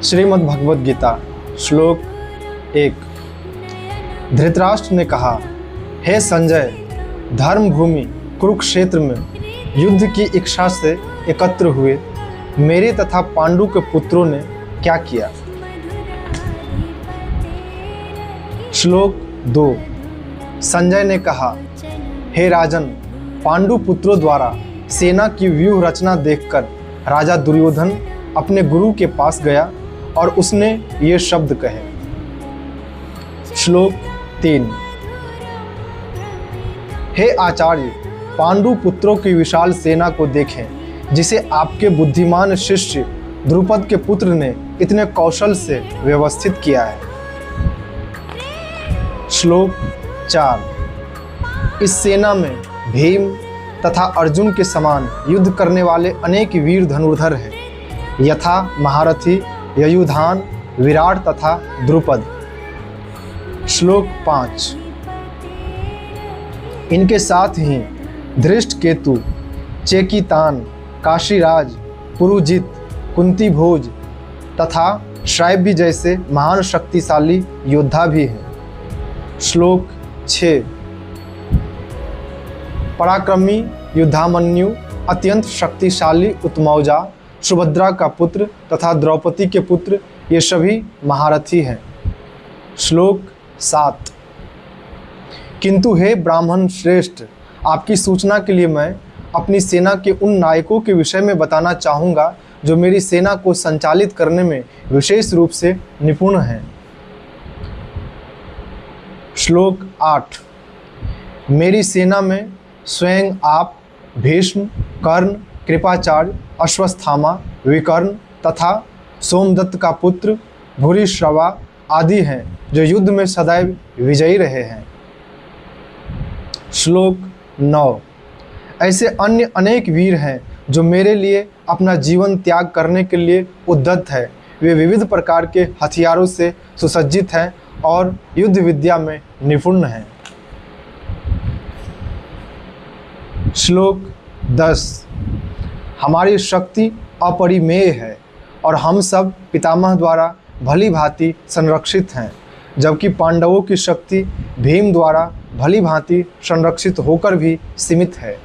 श्रीमद् भगवद गीता श्लोक 1। धृतराष्ट्र ने कहा, हे संजय, धर्म भूमि कुरुक्षेत्र में युद्ध की इच्छा से एकत्र हुए मेरे तथा पांडु के पुत्रों ने क्या किया। श्लोक 2। संजय ने कहा, हे राजन, पांडु पुत्रों द्वारा सेना की व्यूह रचना देखकर राजा दुर्योधन अपने गुरु के पास गया और उसने ये शब्द कहे। श्लोक 3। हे आचार्य, पांडु पुत्रों की विशाल सेना को देखें जिसे आपके बुद्धिमान शिष्य द्रुपद के पुत्र ने इतने कौशल से व्यवस्थित किया है। श्लोक 4। इस सेना में भीम तथा अर्जुन के समान युद्ध करने वाले अनेक वीर धनुर्धर हैं, यथा महारथी ययुधान, विराट तथा द्रुपद। श्लोक 5। इनके साथ ही धृष्टकेतु, चेकितान, काशीराज, पुरुजित, कुंती भोज तथा श्रायभी जैसे महान शक्तिशाली योद्धा भी हैं। श्लोक 6। पराक्रमी युद्धामन्यु, अत्यंत शक्तिशाली उत्मौजा, सुभद्रा का पुत्र तथा द्रौपदी के पुत्र, ये सभी महारथी हैं। श्लोक 7। किंतु हे ब्राह्मण श्रेष्ठ, आपकी सूचना के लिए मैं अपनी सेना के उन नायकों के विषय में बताना चाहूँगा जो मेरी सेना को संचालित करने में विशेष रूप से निपुण हैं। श्लोक 8। मेरी सेना में स्वयं आप, भीष्म, कर्ण, कृपाचार्य, अश्वत्थामा, विकर्ण तथा सोमदत्त का पुत्र भूरिश्रवा आदि हैं जो युद्ध में सदैव विजयी रहे हैं। श्लोक 9। ऐसे अन्य अनेक वीर हैं जो मेरे लिए अपना जीवन त्याग करने के लिए उद्यत है। वे विविध प्रकार के हथियारों से सुसज्जित हैं और युद्ध विद्या में निपुण हैं। श्लोक 10। हमारी शक्ति अपरिमेय है और हम सब पितामह द्वारा भली भांति संरक्षित हैं, जबकि पांडवों की शक्ति भीम द्वारा भली भांति संरक्षित होकर भी सीमित है।